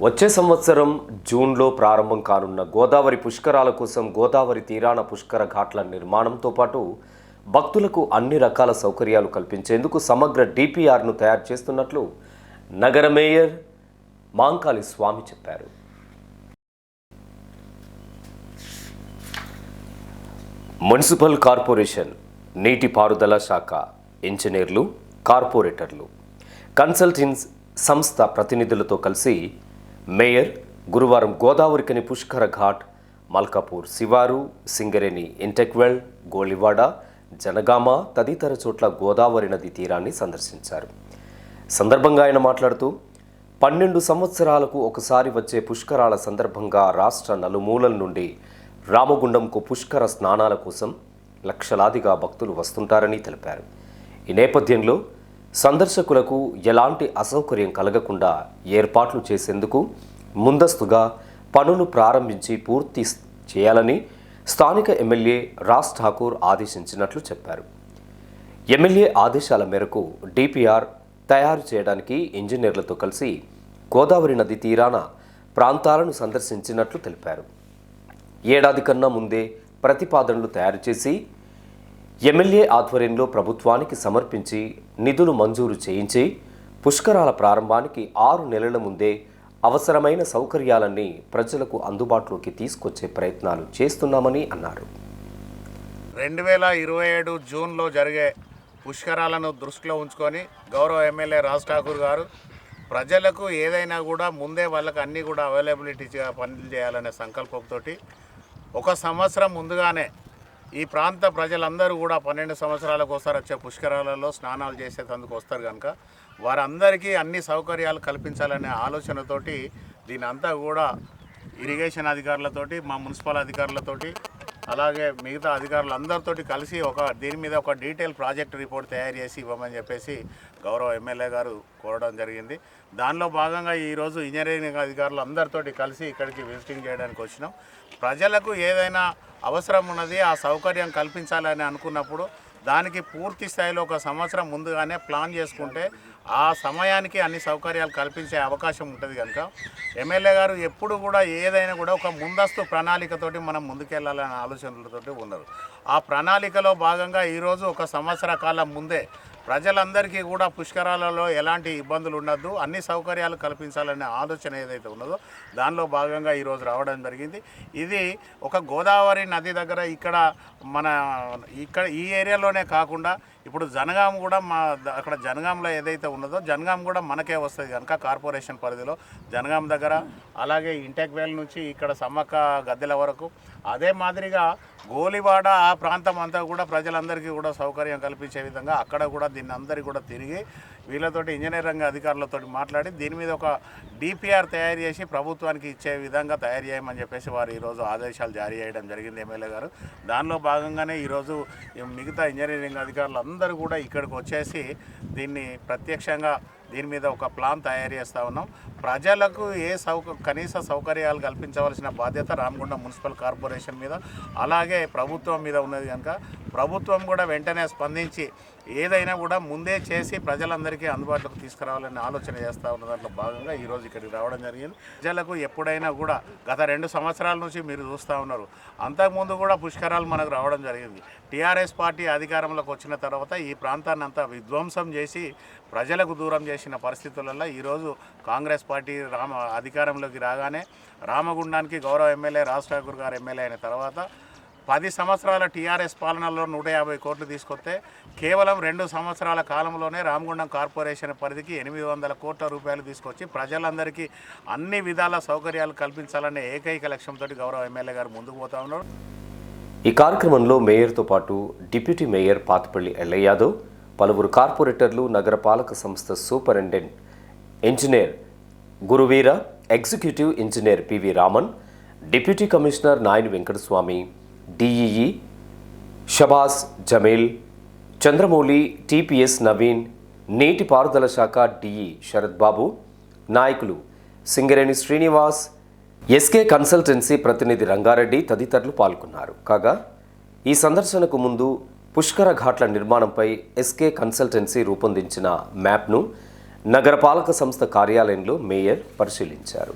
వచ్చే సంవత్సరం జూన్లో ప్రారంభం కానున్న గోదావరి పుష్కరాల కోసం గోదావరి తీరాన పుష్కర ఘాట్ల నిర్మాణంతో పాటు భక్తులకు అన్ని రకాల సౌకర్యాలు కల్పించేందుకు సమగ్ర డిపిఆర్ను తయారు చేస్తున్నట్లు నగర మేయర్ మాంకాళి స్వామి చెప్పారు. మున్సిపల్ కార్పొరేషన్, నీటిపారుదల శాఖ ఇంజనీర్లు, కార్పొరేటర్లు, కన్సల్టెన్స్ సంస్థ ప్రతినిధులతో కలిసి మేయర్ గురువారం గోదావరికని పుష్కర ఘాట్, మల్కాపూర్ శివారు, సింగరేణి ఇంటెక్వెల్, గోలివాడ, జనగామ తదితర చోట్ల గోదావరి నది తీరాన్ని సందర్శించారు. సందర్భంగా ఆయన మాట్లాడుతూ 12 సంవత్సరాలకు ఒకసారి వచ్చే పుష్కరాల సందర్భంగా రాష్ట్ర నలుమూలల నుండి రామగుండంకు పుష్కర స్నానాల కోసం లక్షలాదిగా భక్తులు వస్తుంటారని తెలిపారు. ఈ నేపథ్యంలో సందర్శకులకు ఎలాంటి అసౌకర్యం కలగకుండా ఏర్పాట్లు చేసేందుకు ముందస్తుగా పనులు ప్రారంభించి పూర్తి చేయాలని స్థానిక ఎమ్మెల్యే రాజ్ ఠాకూర్ ఆదేశించినట్లు చెప్పారు. ఎమ్మెల్యే ఆదేశాల మేరకు డిపిఆర్ తయారు చేయడానికి ఇంజనీర్లతో కలిసి గోదావరి నది తీరాన ప్రాంతాలను సందర్శించినట్లు తెలిపారు. ఏడాది కన్నా ముందే ప్రతిపాదనలు తయారు చేసి ఎమ్మెల్యే ఆధ్వర్యంలో ప్రభుత్వానికి సమర్పించి నిధులు మంజూరు చేయించి పుష్కరాల ప్రారంభానికి 6 నెలల ముందే అవసరమైన సౌకర్యాలన్నీ ప్రజలకు అందుబాటులోకి తీసుకొచ్చే ప్రయత్నాలు చేస్తున్నామని అన్నారు. 2027 జూన్లో జరిగే పుష్కరాలను దృష్టిలో ఉంచుకొని గౌరవ ఎమ్మెల్యే రాజ్ ఠాకూర్ గారు ప్రజలకు ఏదైనా కూడా ముందే వాళ్ళకి అన్నీ కూడా అవైలబిలిటీగా పనులు చేయాలనే సంకల్పంతో 1 సంవత్సరం ముందుగానే ఈ ప్రాంత ప్రజలందరూ కూడా 12 సంవత్సరాలకు ఒకసారి వచ్చే పుష్కరాలలో స్నానాలు చేసేందుకు వస్తారు కనుక వారందరికీ అన్ని సౌకర్యాలు కల్పించాలనే ఆలోచనతోటి దీని అంతా కూడా ఇరిగేషన్ అధికారులతోటి, మా మున్సిపల్ అధికారులతోటి, అలాగే మిగతా అధికారులందరితోటి కలిసి దీని మీద ఒక డీటెయిల్ ప్రాజెక్ట్ రిపోర్ట్ తయారు చేసి ఇవ్వమని చెప్పేసి గౌరవ ఎమ్మెల్యే గారు కోరడం జరిగింది. దానిలో భాగంగా ఈరోజు ఇంజనీరింగ్ అధికారులు అందరితోటి కలిసి ఇక్కడికి విజిటింగ్ చేయడానికి వచ్చినాం. ప్రజలకు ఏదైనా అవసరం ఉన్నది, ఆ సౌకర్యం కల్పించాలని అనుకున్నప్పుడు దానికి పూర్తి స్థాయిలో 1 సంవత్సరం ముందుగానే ప్లాన్ చేసుకుంటే ఆ సమయానికి అన్ని సౌకర్యాలు కల్పించే అవకాశం ఉంటుంది కనుక ఎమ్మెల్యే గారు ఎప్పుడు కూడా ఏదైనా కూడా ఒక ముందస్తు ప్రణాళికతోటి మనం ముందుకెళ్లాలనే ఆలోచనలతోటి ఉన్నారు. ఆ ప్రణాళికలో భాగంగా ఈరోజు 1 సంవత్సర కాలం ముందే ప్రజలందరికీ కూడా పుష్కరాలలో ఎలాంటి ఇబ్బందులు ఉండద్దు, అన్ని సౌకర్యాలు కల్పించాలనే ఆలోచన ఏదైతే ఉన్నదో దానిలో భాగంగా ఈరోజు రావడం జరిగింది. ఇది ఒక గోదావరి నది దగ్గర ఇక్కడ ఈ ఏరియాలోనే కాకుండా ఇప్పుడు జనగాం కూడా అక్కడ జనగాంలో ఏదైతే ఉన్నదో జనగాం కూడా మనకే వస్తుంది కనుక కార్పొరేషన్ పరిధిలో జనగాం దగ్గర, అలాగే ఇంటెక్వేల్ నుంచి ఇక్కడ సమ్మక్క గద్దెల వరకు, అదే మాదిరిగా గోలివాడ ఆ ప్రాంతం అంతా కూడా ప్రజలందరికీ కూడా సౌకర్యం కల్పించే విధంగా అక్కడ కూడా దీన్ని అందరికీ కూడా తిరిగి వీళ్ళతోటి ఇంజనీరింగ్ అధికారులతో మాట్లాడి దీని మీద ఒక డిపిఆర్ తయారు చేసి ప్రభుత్వానికి ఇచ్చే విధంగా తయారు చేయమని చెప్పేసి వారు ఈరోజు ఆదేశాలు జారీ చేయడం జరిగింది ఎమ్మెల్యే గారు. దానిలో భాగంగానే ఈరోజు మిగతా ఇంజనీరింగ్ అధికారులు అందరూ కూడా ఇక్కడికి వచ్చేసి దీన్ని ప్రత్యక్షంగా దీని మీద ఒక ప్లాన్ తయారు చేస్తూ ఉన్నాం. ప్రజలకు కనీస సౌకర్యాలు కల్పించవలసిన బాధ్యత రామగుండం మున్సిపల్ కార్పొరేషన్ మీద, అలాగే ప్రభుత్వం మీద ఉన్నది కనుక ప్రభుత్వం కూడా వెంటనే స్పందించి ఏదైనా కూడా ముందే చేసి ప్రజలందరికీ అందుబాటులోకి తీసుకురావాలని ఆలోచన చేస్తూ ఉన్న దాంట్లో భాగంగా ఈరోజు ఇక్కడికి రావడం జరిగింది. ప్రజలకు ఎప్పుడైనా కూడా గత 2 సంవత్సరాల నుంచి మీరు చూస్తూ ఉన్నారు, అంతకుముందు కూడా పుష్కరాలు మనకు రావడం జరిగింది. టీఆర్ఎస్ పార్టీ అధికారంలోకి వచ్చిన తర్వాత ఈ ప్రాంతాన్ని అంతా విధ్వంసం చేసి ప్రజలకు దూరం చేసిన పరిస్థితులలో ఈరోజు కాంగ్రెస్ పార్టీ అధికారంలోకి రాగానే రామగుండానికి గౌరవ ఎమ్మెల్యే రాజ్ ఠాకూర్ గారు ఎమ్మెల్యే అయిన తర్వాత 10 సంవత్సరాల టీఆర్ఎస్ పాలనలో 150 కోట్లు తీసుకొస్తే కేవలం 2 సంవత్సరాల కాలంలోనే రామగుండం కార్పొరేషన్ పరిధికి 800 కోట్ల రూపాయలు తీసుకొచ్చి ప్రజలందరికీ అన్ని విధాల సౌకర్యాలు కల్పించాలనే ఏకైక లక్ష్యంతో గౌరవ ఎమ్మెల్యే గారు ముందుకు పోతా ఉన్నారు. ఈ కార్యక్రమంలో మేయర్తో పాటు డిప్యూటీ మేయర్ పాతిపల్లి ఎల్లయ్య యాదవ్, పలువురు కార్పొరేటర్లు, నగరపాలక సంస్థ superintendent engineer Guruveera, executive engineer PV Raman, deputy commissioner Nayani Venkataswamy, DEE Shabas Jameel, Chandramouli, TPS Naveen, నీటిపారుదల శాఖ డిఈ శరత్ బాబు, నాయకులు సింగరేణి శ్రీనివాస్, ఎస్కే కన్సల్టెన్సీ ప్రతినిధి రంగారెడ్డి తదితరులు పాల్గొన్నారు. కాగా ఈ సందర్శనకు ముందు పుష్కర ఘాట్ల నిర్మాణంపై ఎస్కే కన్సల్టెన్సీ రూపొందించిన మ్యాప్ను నగరపాలక సంస్థ కార్యాలయంలో మేయర్ పరిశీలించారు.